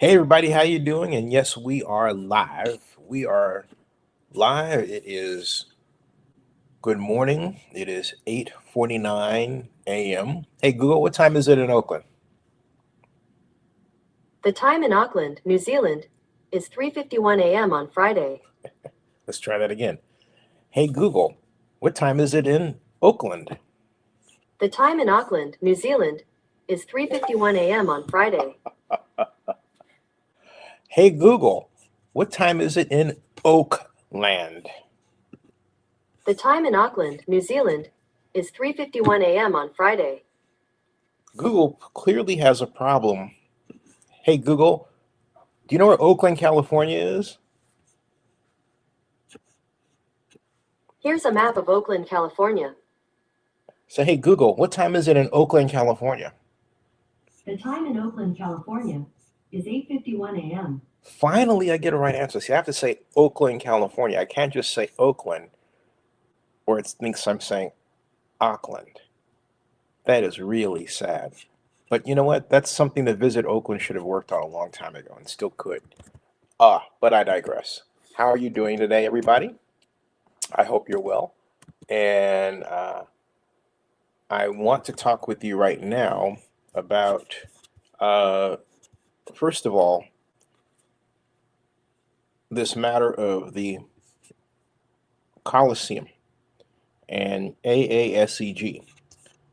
Hey everybody, how you doing? And yes, we are live. We are live. It is good morning. It is 8:49 a.m. Hey Google, what time is it in Oakland? The time in Auckland, New Zealand, is 3:51 a.m. on Friday. Let's try that again. Hey Google, what time is it in Oakland? The time in Auckland, New Zealand, is 3:51 a.m. on Friday. Hey Google, what time is it in Oakland? The time in Auckland, New Zealand, is 3:51 a.m. on Friday. Google clearly has a problem. Hey Google, do you know where Oakland, California is? Here's a map of Oakland, California. So hey Google, what time is it in Oakland, California? The time in Oakland, California, is 8:51 a.m. Finally, I get a right answer. See, I have to say Oakland, California. I can't just say Oakland, or it thinks I'm saying Auckland. That is really sad. But you know what? That's something that Visit Oakland should have worked on a long time ago and still could. But I digress. How are you doing today, everybody? I hope you're well. And I want to talk with you right now about, first of all, this matter of the Coliseum and AASEG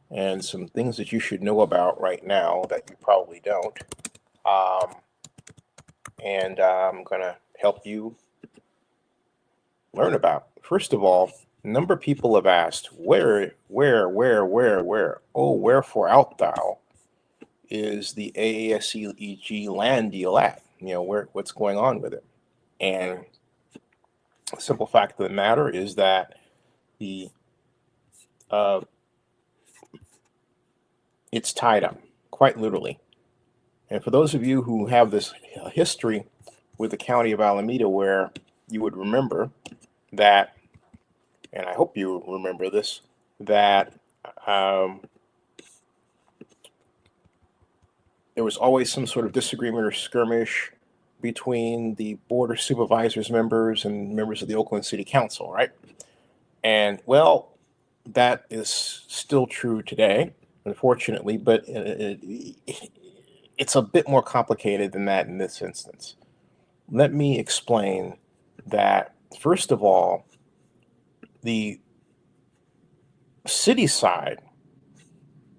and some things that you should know about right now that you probably don't. And I'm going to help you learn about. First of all, a number of people have asked, where? Oh, wherefore out thou is the AASEG land deal at? You know, what's going on with it? And the simple fact of the matter is that the it's tied up, quite literally. And for those of you who have this history with the County of Alameda, where you would remember that, and I hope you remember this, that there was always some sort of disagreement or skirmish between the Board of Supervisors members and members of the Oakland City Council, right? And well, that is still true today, unfortunately, but it's a bit more complicated than that in this instance. Let me explain that, first of all, the city side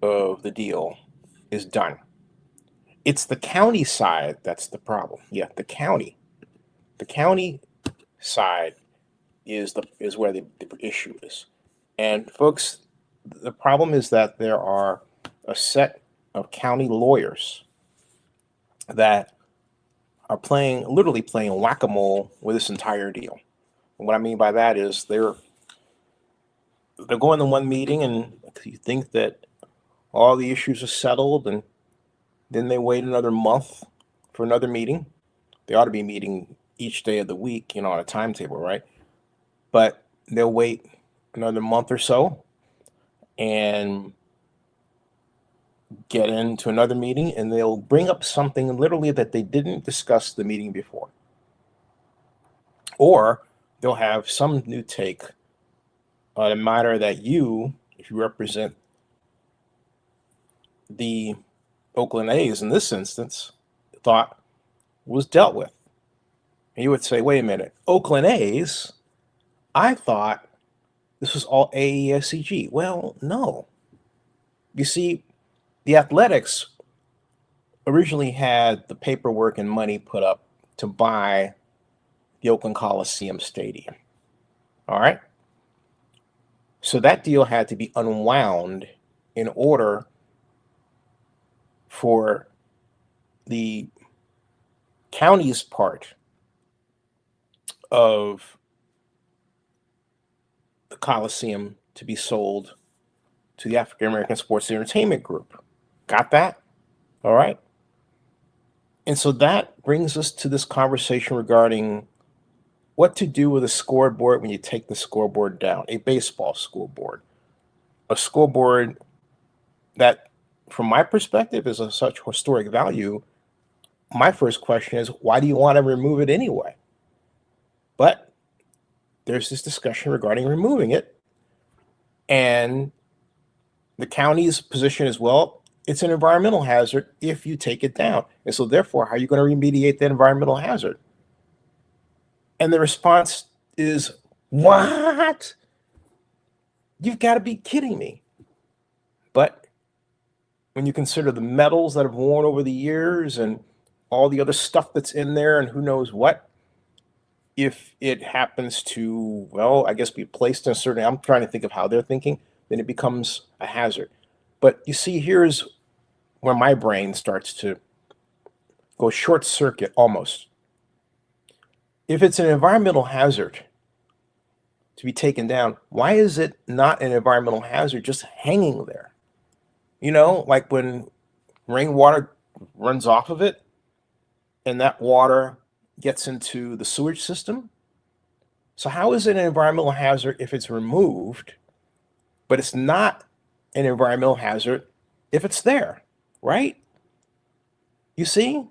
of the deal is done. It's the county side that's the problem. Yeah, the county. The county side is where the issue is. And folks, the problem is that there are a set of county lawyers that are literally playing whack-a-mole with this entire deal. And what I mean by that is they're going to one meeting and you think that all the issues are settled, and then they wait another month for another meeting. They ought to be meeting each day of the week, on a timetable, right? But they'll wait another month or so and get into another meeting, and they'll bring up something literally that they didn't discuss the meeting before. Or they'll have some new take on a matter that you, if you represent the Oakland A's in this instance, thought was dealt with. And you would say, wait a minute, Oakland A's? I thought this was all AASEG. Well, no. You see, the Athletics originally had the paperwork and money put up to buy the Oakland Coliseum Stadium. All right? So that deal had to be unwound in order for the county's part of the Coliseum to be sold to the African American Sports Entertainment Group. Got that? All right. And so that brings us to this conversation regarding what to do with a scoreboard when you take the scoreboard down, a baseball scoreboard, a scoreboard that, from my perspective, is of such historic value my first question is, why do you want to remove it anyway? But there's this discussion regarding removing it. And the county's position is, well, it's an environmental hazard if you take it down. And so therefore, how are you going to remediate that environmental hazard? And the response is, what? You've got to be kidding me. But when you consider the metals that have worn over the years and all the other stuff that's in there and who knows what, if it happens to, well, I guess be placed in a certain, I'm trying to think of how they're thinking, then it becomes a hazard. But you see, here's where my brain starts to go short circuit almost. If it's an environmental hazard to be taken down, why is it not an environmental hazard just hanging there? You know, like when rainwater runs off of it and that water gets into the sewage system. So how is it an environmental hazard if it's removed, but it's not an environmental hazard if it's there, right? You see?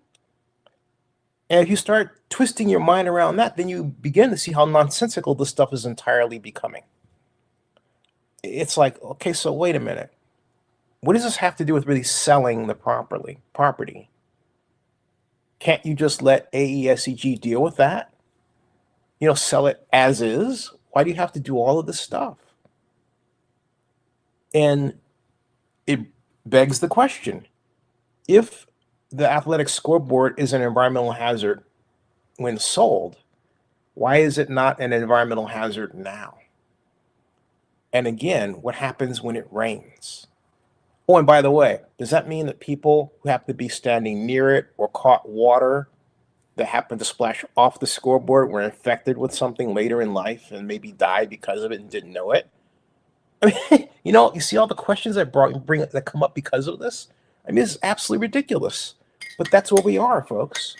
And if you start twisting your mind around that, then you begin to see how nonsensical this stuff is entirely becoming. It's like, okay, so wait a minute. What does this have to do with really selling the property? Can't you just let AASEG deal with that? You know, sell it as is? Why do you have to do all of this stuff? And it begs the question, if the athletic scoreboard is an environmental hazard when sold, why is it not an environmental hazard now? And again, what happens when it rains? Oh, and by the way, does that mean that people who happen to be standing near it or caught water that happened to splash off the scoreboard were infected with something later in life and maybe died because of it and didn't know it? I mean, you know, you see all the questions that come up because of this? I mean, this is absolutely ridiculous. But that's where we are, folks.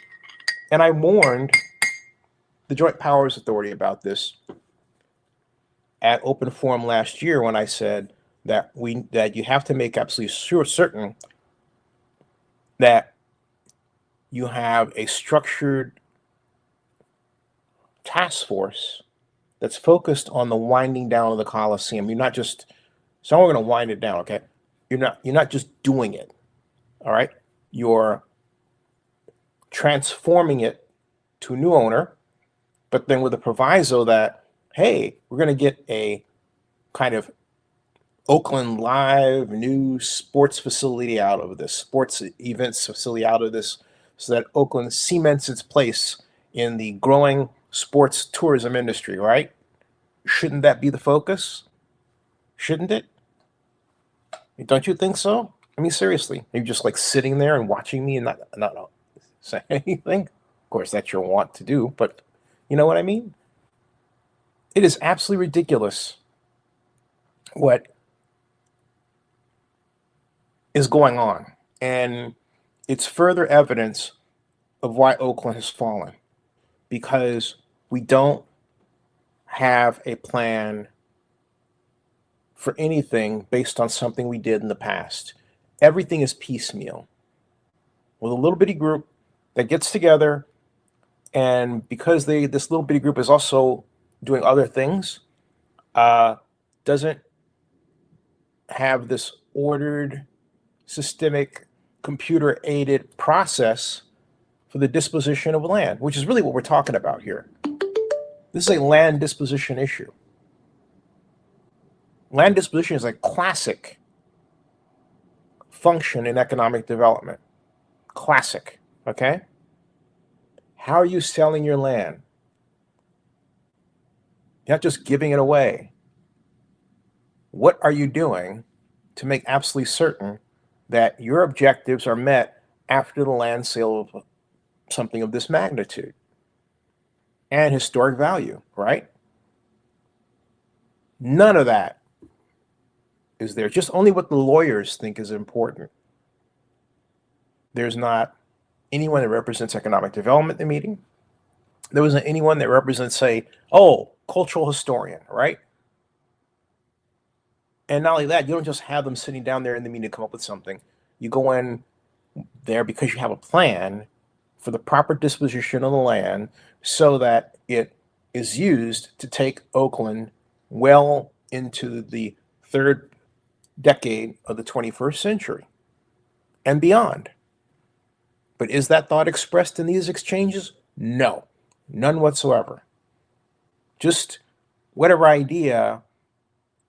And I warned the Joint Powers Authority about this at open forum last year when I said that you have to make absolutely certain that you have a structured task force that's focused on the winding down of the Coliseum. You're not just, so we're going to wind it down, okay? You're not just doing it, all right? You're transforming it to a new owner, but then with a proviso that, hey, we're going to get a kind of Oakland live new sports facility out of this, sports events facility out of this, so that Oakland cements its place in the growing sports tourism industry, right? Shouldn't that be the focus? Shouldn't it? Don't you think so? I mean, seriously, you're just like sitting there and watching me and not saying anything. Of course, that's your want to do, but you know what I mean? It is absolutely ridiculous what is going on. And it's further evidence of why Oakland has fallen, because we don't have a plan for anything based on something we did in the past. Everything is piecemeal with a little bitty group that gets together, and because this little bitty group is also doing other things, doesn't have this ordered, systemic, computer-aided process for the disposition of land, which is really what we're talking about here. This is a land disposition issue. Land disposition is a classic function in economic development. Classic, okay? How are you selling your land? You're not just giving it away. What are you doing to make absolutely certain that your objectives are met after the land sale of something of this magnitude and historic value, right? None of that is there. Just only what the lawyers think is important. There's not anyone that represents economic development in the meeting. There wasn't anyone that represents, say, oh, cultural historian, right? And not only that, you don't just have them sitting down there in the meeting to come up with something. You go in there because you have a plan, for the proper disposition of the land so that it is used to take Oakland well into the third decade of the 21st century and beyond. But is that thought expressed in these exchanges? No, none whatsoever. Just whatever idea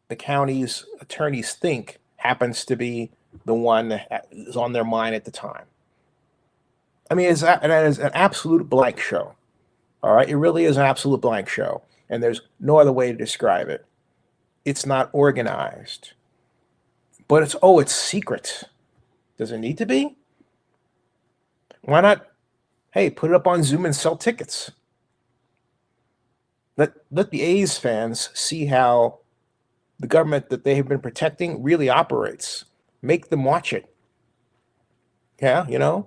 the county's attorneys think happens to be the one that is on their mind at the time. I mean, that is an absolute blank show. All right, it really is an absolute blank show, and there's no other way to describe it. It's not organized, but it's secret. Does it need to be? Why not? Hey, put it up on Zoom and sell tickets. Let the A's fans see how the government that they have been protecting really operates. Make them watch it. Yeah,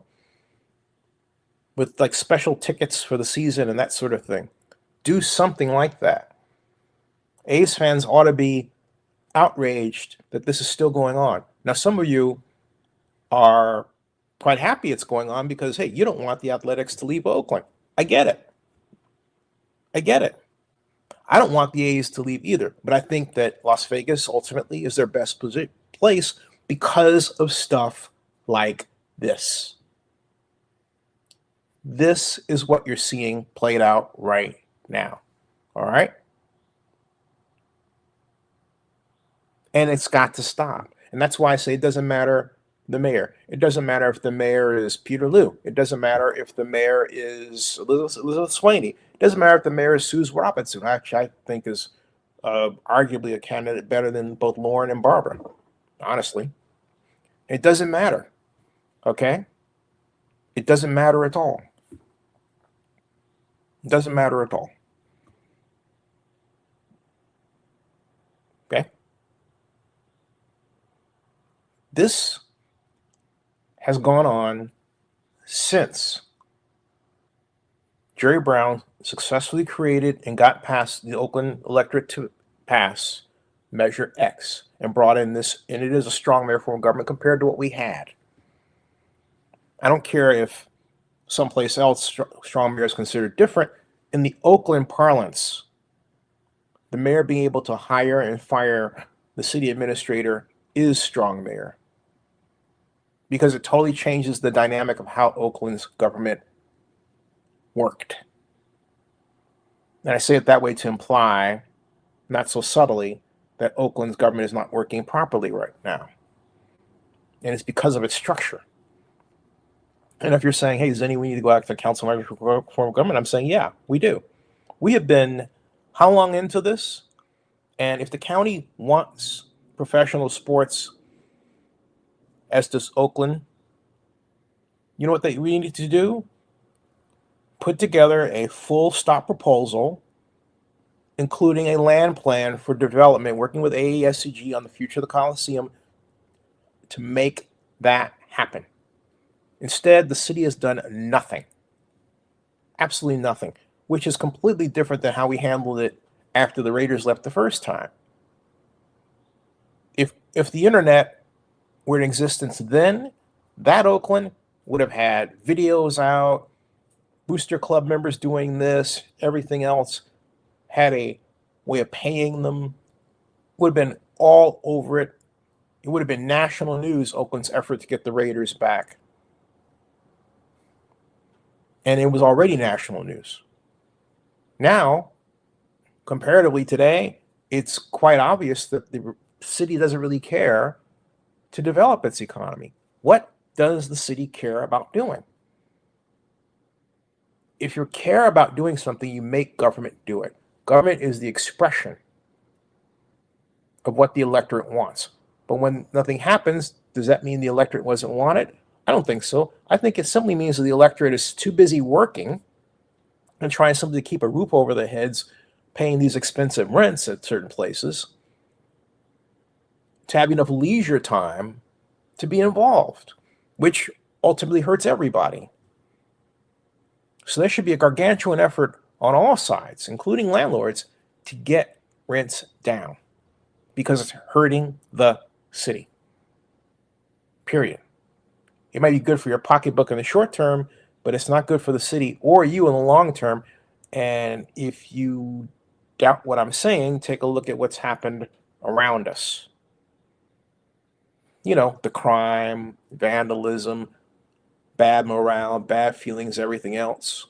with like special tickets for the season and that sort of thing. Do something like that. A's fans ought to be outraged that this is still going on. Now, some of you are quite happy it's going on because, hey, you don't want the Athletics to leave Oakland. I get it. I don't want the A's to leave either, but I think that Las Vegas ultimately is their best place because of stuff like this. This is what you're seeing played out right now. All right? And it's got to stop. And that's why I say it doesn't matter the mayor. It doesn't matter if the mayor is Peter Liu. It doesn't matter if the mayor is Elizabeth Sweeney. It doesn't matter if the mayor is Suze Robinson, which I think is arguably a candidate better than both Lauren and Barbara, honestly. It doesn't matter, okay? It doesn't matter at all. It doesn't matter at all. Okay? This has gone on since Jerry Brown successfully created and got past the Oakland electorate to pass Measure X and brought in this, and it is a strong mayor form of government compared to what we had. I don't care if someplace else strong mayor is considered different. In the Oakland parlance, the mayor being able to hire and fire the city administrator is strong mayor, because it totally changes the dynamic of how Oakland's government worked. And I say it that way to imply, not so subtly, that Oakland's government is not working properly right now. And it's because of its structure. And if you're saying, hey, Zenny, we need to go back to Councilmember form of government, I'm saying, yeah, we do. We have been how long into this? And if the county wants professional sports, as does Oakland, you know what we need to do? Put together a full stop proposal, including a land plan for development, working with AASEG on the future of the Coliseum to make that happen. Instead, the city has done nothing, absolutely nothing, which is completely different than how we handled it after the Raiders left the first time. If the internet were in existence then, that Oakland would have had videos out, booster club members doing this, everything else, had a way of paying them, would have been all over it. It would have been national news, Oakland's effort to get the Raiders back. And it was already national news. Now, comparatively today, it's quite obvious that the city doesn't really care to develop its economy. What does the city care about doing? If you care about doing something, you make government do it. Government is the expression of what the electorate wants. But when nothing happens, does that mean the electorate wasn't wanted? I don't think so. I think it simply means that the electorate is too busy working and trying something to keep a roof over their heads, paying these expensive rents at certain places, to have enough leisure time to be involved, which ultimately hurts everybody. So there should be a gargantuan effort on all sides, including landlords, to get rents down because it's hurting the city. Period. It might be good for your pocketbook in the short term, but it's not good for the city or you in the long term. And if you doubt what I'm saying, take a look at what's happened around us. You know, the crime, vandalism, bad morale, bad feelings, everything else.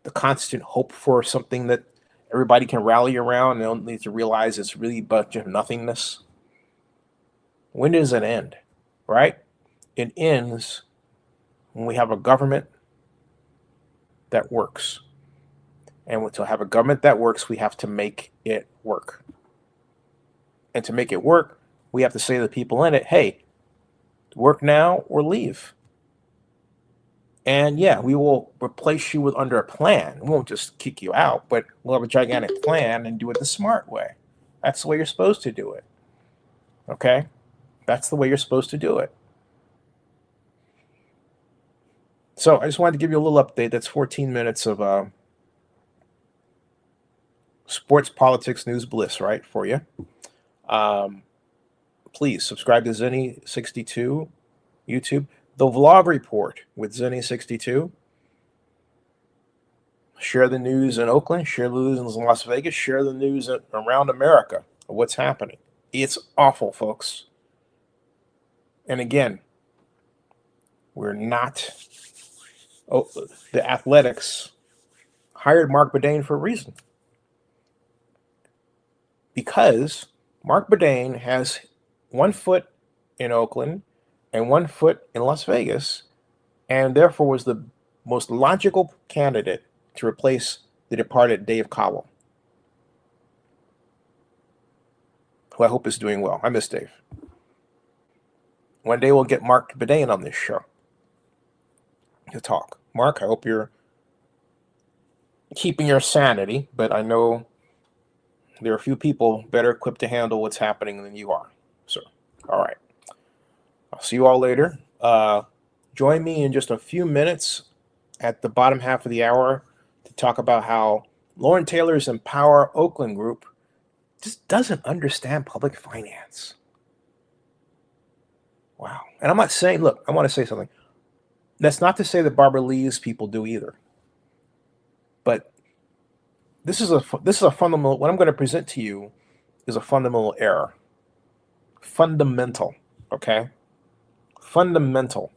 The constant hope for something that everybody can rally around and they don't need to realize it's really a bunch of nothingness. When does it end, right? It ends when we have a government that works. And to have a government that works, we have to make it work. And to make it work, we have to say to the people in it, hey, work now or leave. And yeah, we will replace you with under a plan. We won't just kick you out, but we'll have a gigantic plan and do it the smart way. That's the way you're supposed to do it. Okay? That's the way you're supposed to do it. So I just wanted to give you a little update. That's 14 minutes of sports, politics, news bliss, right, for you. Please subscribe to Zenny62 YouTube. The Vlog Report with Zenny62. Share the news in Oakland. Share the news in Las Vegas. Share the news around America of what's happening. It's awful, folks. And again, we're not... Oh, the Athletics hired Mark Bedane for a reason. Because Mark Bedane has 1 foot in Oakland and 1 foot in Las Vegas, and therefore was the most logical candidate to replace the departed Dave Cowell, who I hope is doing well. I miss Dave. One day we'll get Mark Bedane on this show to talk. Mark, I hope you're keeping your sanity, but I know there are a few people better equipped to handle what's happening than you are. So, all right. I'll see you all later. Join me in just a few minutes at the bottom half of the hour to talk about how Lauren Taylor's Empower Oakland group just doesn't understand public finance. Wow. And I'm not saying, look, I want to say something. That's not to say that Barbara Lee's people do either. But this is a fundamental, what I'm going to present to you is a fundamental error. Fundamental, okay? Fundamental.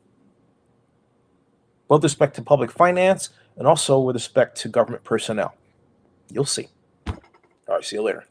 Both with respect to public finance and also with respect to government personnel. You'll see. All right, see you later.